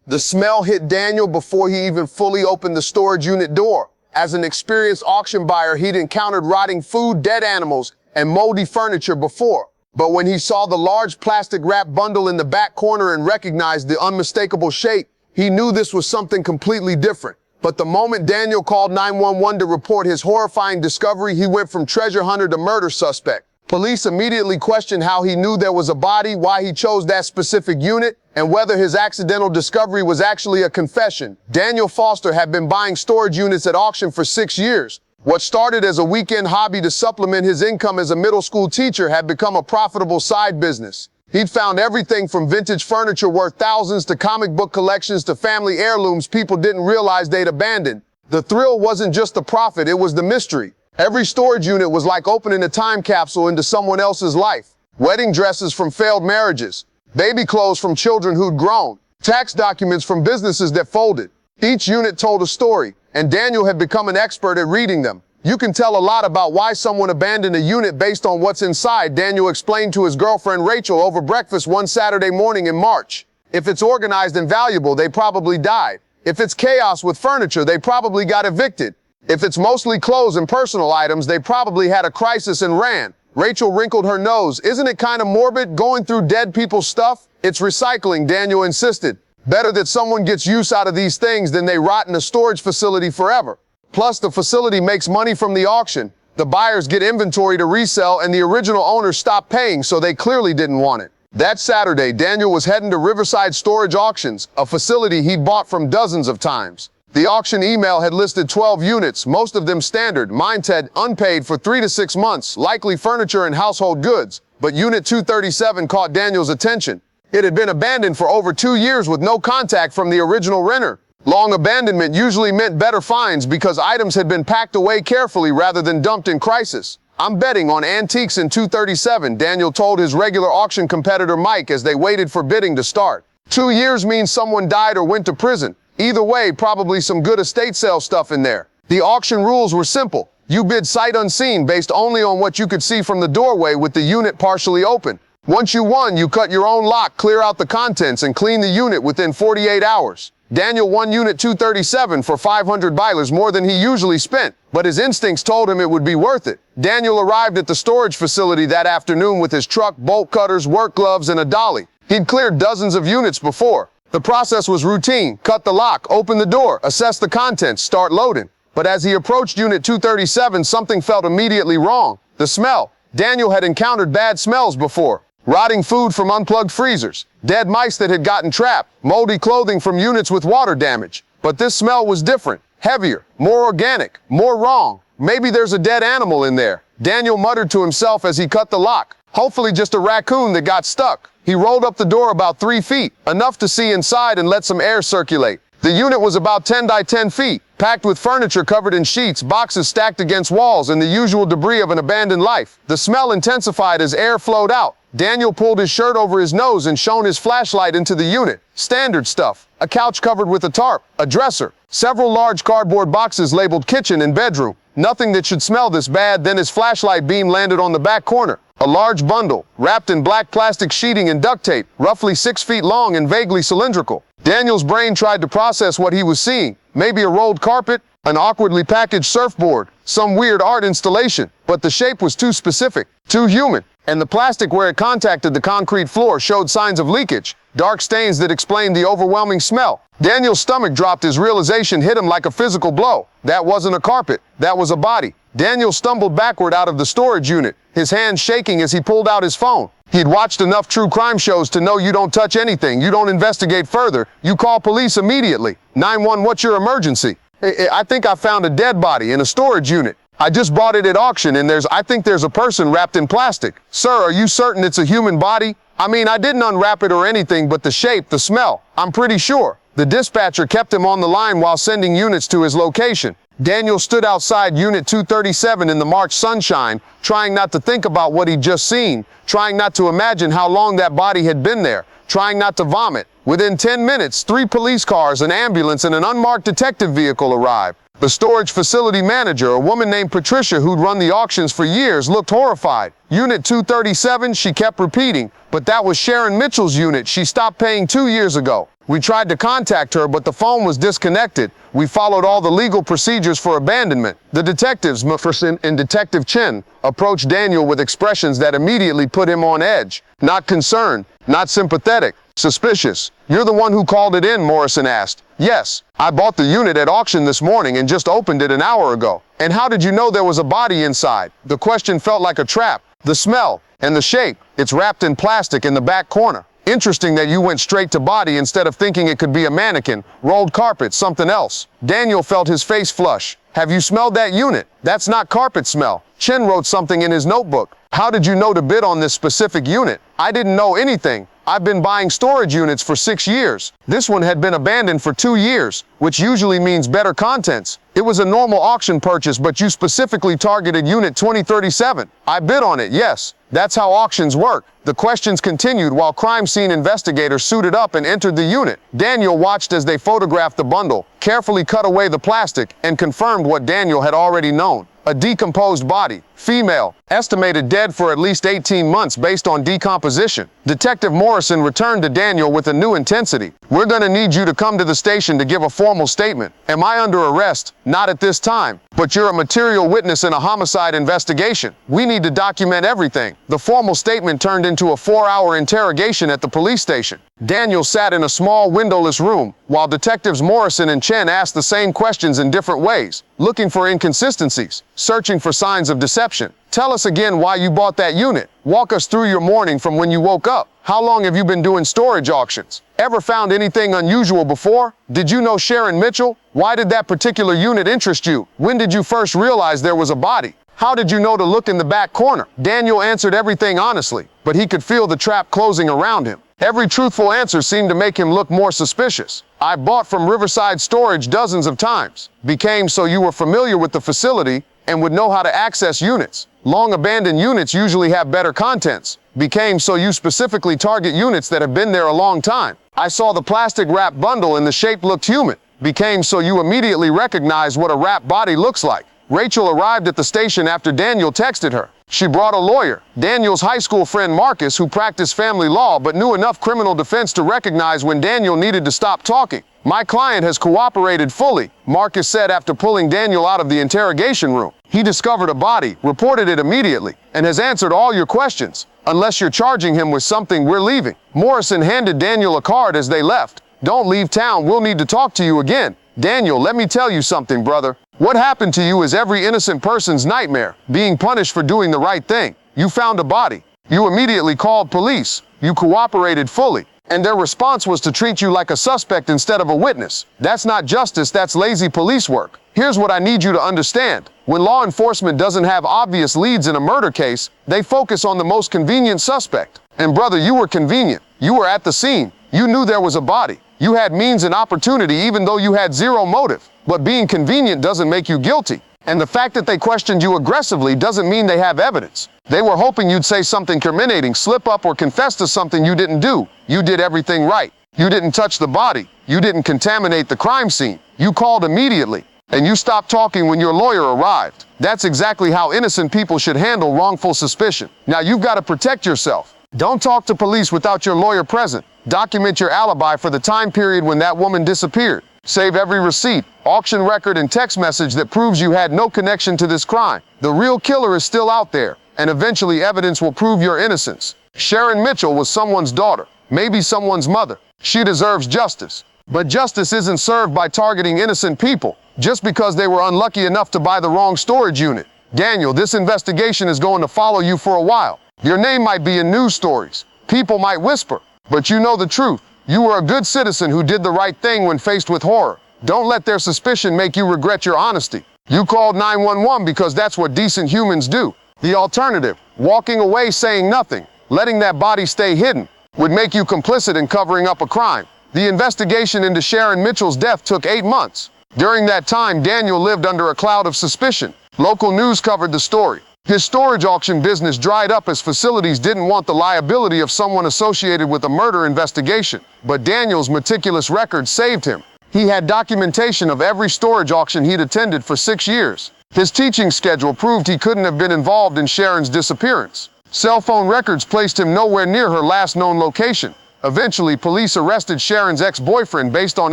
The smell hit Daniel before he even fully opened the storage unit door. As an experienced auction buyer, he'd encountered rotting food, dead animals, and moldy furniture before. But when he saw the large plastic-wrapped bundle in the back corner and recognized the unmistakable shape, he knew this was something completely different. But the moment Daniel called 911 to report his horrifying discovery, he went from treasure hunter to murder suspect. Police immediately questioned how he knew there was a body, why he chose that specific unit, and whether his accidental discovery was actually a confession. Daniel Foster had been buying storage units at auction for 6 years. What started as a weekend hobby to supplement his income as a middle school teacher had become a profitable side business. He'd found everything from vintage furniture worth thousands to comic book collections to family heirlooms people didn't realize they'd abandoned. The thrill wasn't just the profit, it was the mystery. Every storage unit was like opening a time capsule into someone else's life. Wedding dresses from failed marriages, baby clothes from children who'd grown, tax documents from businesses that folded. Each unit told a story, and Daniel had become an expert at reading them. You can tell a lot about why someone abandoned a unit based on what's inside, Daniel explained to his girlfriend Rachel over breakfast one Saturday morning in March. If it's organized and valuable, they probably died. If it's chaos with furniture, they probably got evicted. If it's mostly clothes and personal items, they probably had a crisis and ran. Rachel wrinkled her nose. Isn't it kind of morbid going through dead people's stuff? It's recycling, Daniel insisted. Better that someone gets use out of these things than they rot in a storage facility forever. Plus, the facility makes money from the auction. The buyers get inventory to resell, and the original owners stop paying, so they clearly didn't want it. That Saturday, Daniel was heading to Riverside Storage Auctions, a facility he'd bought from dozens of times. The auction email had listed 12 units, most of them standard. Mine said unpaid for 3 to 6 months, likely furniture and household goods. But Unit 237 caught Daniel's attention. It had been abandoned for over 2 years with no contact from the original renter. Long abandonment usually meant better finds because items had been packed away carefully rather than dumped in crisis. I'm betting on antiques in 237, Daniel told his regular auction competitor Mike as they waited for bidding to start. 2 years means someone died or went to prison. Either way, probably some good estate sale stuff in there. The auction rules were simple. You bid sight unseen based only on what you could see from the doorway with the unit partially open. Once you won, you cut your own lock, clear out the contents, and clean the unit within 48 hours. Daniel won Unit 237 for $500, more than he usually spent, but his instincts told him it would be worth it. Daniel arrived at the storage facility that afternoon with his truck, bolt cutters, work gloves, and a dolly. He'd cleared dozens of units before. The process was routine. Cut the lock, open the door, assess the contents, start loading. But as he approached Unit 237, something felt immediately wrong. The smell. Daniel had encountered bad smells before. Rotting food from unplugged freezers, dead mice that had gotten trapped, moldy clothing from units with water damage. But this smell was different, heavier, more organic, more wrong. Maybe there's a dead animal in there, Daniel muttered to himself as he cut the lock. Hopefully just a raccoon that got stuck. He rolled up the door about 3 feet, enough to see inside and let some air circulate. The unit was about 10 by 10 feet, packed with furniture covered in sheets, boxes stacked against walls, and the usual debris of an abandoned life. The smell intensified as air flowed out. Daniel pulled his shirt over his nose and shone his flashlight into the unit. Standard stuff. A couch covered with a tarp, a dresser, several large cardboard boxes labeled kitchen and bedroom. Nothing that should smell this bad. Then his flashlight beam landed on the back corner. A large bundle, wrapped in black plastic sheeting and duct tape, roughly 6 feet long and vaguely cylindrical. Daniel's brain tried to process what he was seeing. Maybe a rolled carpet, an awkwardly packaged surfboard, some weird art installation. But the shape was too specific, too human. And the plastic where it contacted the concrete floor showed signs of leakage, dark stains that explained the overwhelming smell. Daniel's stomach dropped as realization hit him like a physical blow. That wasn't a carpet, that was a body. Daniel stumbled backward out of the storage unit, his hands shaking as he pulled out his phone. He'd watched enough true crime shows to know you don't touch anything, you don't investigate further, you call police immediately. 911, what's your emergency? I think I found a dead body in a storage unit. I just bought it at auction and I think there's a person wrapped in plastic. Sir, are you certain it's a human body? I mean, I didn't unwrap it or anything, but the shape, the smell, I'm pretty sure. The dispatcher kept him on the line while sending units to his location. Daniel stood outside Unit 237 in the March sunshine, trying not to think about what he'd just seen, trying not to imagine how long that body had been there, trying not to vomit. Within 10 minutes, 3 police cars, an ambulance, and an unmarked detective vehicle arrived. The storage facility manager, a woman named Patricia who'd run the auctions for years, looked horrified. Unit 237, she kept repeating, but that was Sharon Mitchell's unit. She stopped paying 2 years ago. We tried to contact her, but the phone was disconnected. We followed all the legal procedures for abandonment. The detectives, Mufferson and Detective Chen, approached Daniel with expressions that immediately put him on edge. Not concerned, not sympathetic, suspicious. You're the one who called it in, Morrison asked. Yes, I bought the unit at auction this morning and just opened it an hour ago. And how did you know there was a body inside? The question felt like a trap. The smell and the shape. It's wrapped in plastic in the back corner. Interesting that you went straight to body instead of thinking it could be a mannequin, rolled carpet, something else. Daniel felt his face flush. Have you smelled that unit? That's not carpet smell. Chen wrote something in his notebook. How did you know to bid on this specific unit? I didn't know anything. I've been buying storage units for 6 years. This one had been abandoned for 2 years, which usually means better contents. It was a normal auction purchase, but you specifically targeted unit 2037. I bid on it, yes. That's how auctions work. The questions continued while crime scene investigators suited up and entered the unit. Daniel watched as they photographed the bundle, carefully cut away the plastic, and confirmed what Daniel had already known. A decomposed body, female, estimated dead for at least 18 months based on decomposition. Detective Morrison returned to Daniel with a new intensity. We're gonna need you to come to the station to give a formal statement. Am I under arrest? Not at this time. But you're a material witness in a homicide investigation. We need to document everything. The formal statement turned into a 4-hour interrogation at the police station. Daniel sat in a small windowless room, while Detectives Morrison and Chen asked the same questions in different ways, looking for inconsistencies, searching for signs of deception. Tell us again why you bought that unit. Walk us through your morning from when you woke up. How long have you been doing storage auctions? Ever found anything unusual before? Did you know Sharon Mitchell? Why did that particular unit interest you? When did you first realize there was a body? How did you know to look in the back corner? Daniel answered everything honestly, but he could feel the trap closing around him. Every truthful answer seemed to make him look more suspicious. I bought from Riverside Storage dozens of times. Became so you were familiar with the facility and would know how to access units. Long abandoned units usually have better contents. Became so you specifically target units that have been there a long time. I saw the plastic wrap bundle and the shape looked human. Became so you immediately recognized what a wrapped body looks like. Rachel arrived at the station after Daniel texted her. She brought a lawyer, Daniel's high school friend Marcus, who practiced family law but knew enough criminal defense to recognize when Daniel needed to stop talking. My client has cooperated fully, Marcus said after pulling Daniel out of the interrogation room. He discovered a body, reported it immediately, and has answered all your questions. Unless you're charging him with something, we're leaving. Morrison handed Daniel a card as they left. Don't leave town, we'll need to talk to you again. Daniel, let me tell you something, brother. What happened to you is every innocent person's nightmare, being punished for doing the right thing. You found a body. You immediately called police. You cooperated fully. And their response was to treat you like a suspect instead of a witness. That's not justice, that's lazy police work. Here's what I need you to understand. When law enforcement doesn't have obvious leads in a murder case, they focus on the most convenient suspect. And brother, you were convenient. You were at the scene. You knew there was a body. You had means and opportunity even though you had zero motive. But being convenient doesn't make you guilty. And the fact that they questioned you aggressively doesn't mean they have evidence. They were hoping you'd say something incriminating, slip up, or confess to something you didn't do. You did everything right. You didn't touch the body. You didn't contaminate the crime scene. You called immediately. And you stopped talking when your lawyer arrived. That's exactly how innocent people should handle wrongful suspicion. Now you've got to protect yourself. Don't talk to police without your lawyer present. Document your alibi for the time period when that woman disappeared. Save every receipt, auction record, and text message that proves you had no connection to this crime. The real killer is still out there, and eventually evidence will prove your innocence. Sharon Mitchell was someone's daughter, maybe someone's mother. She deserves justice. But justice isn't served by targeting innocent people, just because they were unlucky enough to buy the wrong storage unit. Daniel, this investigation is going to follow you for a while. Your name might be in news stories. People might whisper, but you know the truth. You were a good citizen who did the right thing when faced with horror. Don't let their suspicion make you regret your honesty. You called 911 because that's what decent humans do. The alternative, walking away saying nothing, letting that body stay hidden, would make you complicit in covering up a crime. The investigation into Sharon Mitchell's death took 8 months. During that time, Daniel lived under a cloud of suspicion. Local news covered the story. His storage auction business dried up as facilities didn't want the liability of someone associated with a murder investigation. But Daniel's meticulous record saved him. He had documentation of every storage auction he'd attended for 6 years. His teaching schedule proved he couldn't have been involved in Sharon's disappearance. Cell phone records placed him nowhere near her last known location. Eventually, police arrested Sharon's ex-boyfriend based on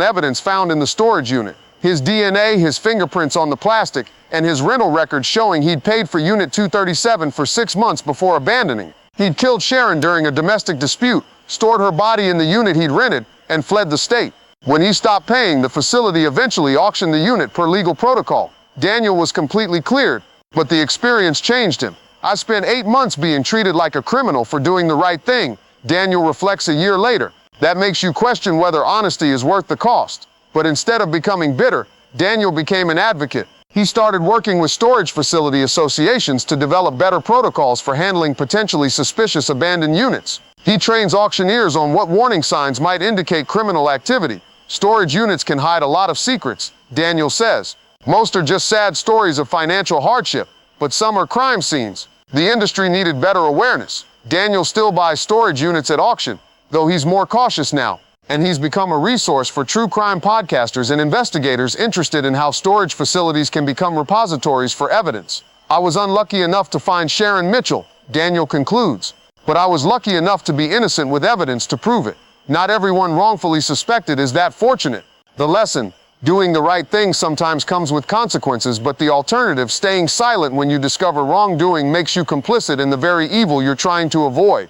evidence found in the storage unit. His DNA, his fingerprints on the plastic, and his rental records showing he'd paid for Unit 237 for 6 months before abandoning. He'd killed Sharon during a domestic dispute, stored her body in the unit he'd rented, and fled the state. When he stopped paying, the facility eventually auctioned the unit per legal protocol. Daniel was completely cleared, but the experience changed him. I spent 8 months being treated like a criminal for doing the right thing, Daniel reflects a year later. That makes you question whether honesty is worth the cost. But instead of becoming bitter, Daniel became an advocate. He started working with storage facility associations to develop better protocols for handling potentially suspicious abandoned units. He trains auctioneers on what warning signs might indicate criminal activity. Storage units can hide a lot of secrets, Daniel says. Most are just sad stories of financial hardship, but some are crime scenes. The industry needed better awareness. Daniel still buys storage units at auction, though he's more cautious now. And he's become a resource for true crime podcasters and investigators interested in how storage facilities can become repositories for evidence. I was unlucky enough to find Sharon Mitchell, Daniel concludes. But I was lucky enough to be innocent with evidence to prove it. Not everyone wrongfully suspected is that fortunate. The lesson: doing the right thing sometimes comes with consequences, but the alternative, staying silent when you discover wrongdoing, makes you complicit in the very evil you're trying to avoid.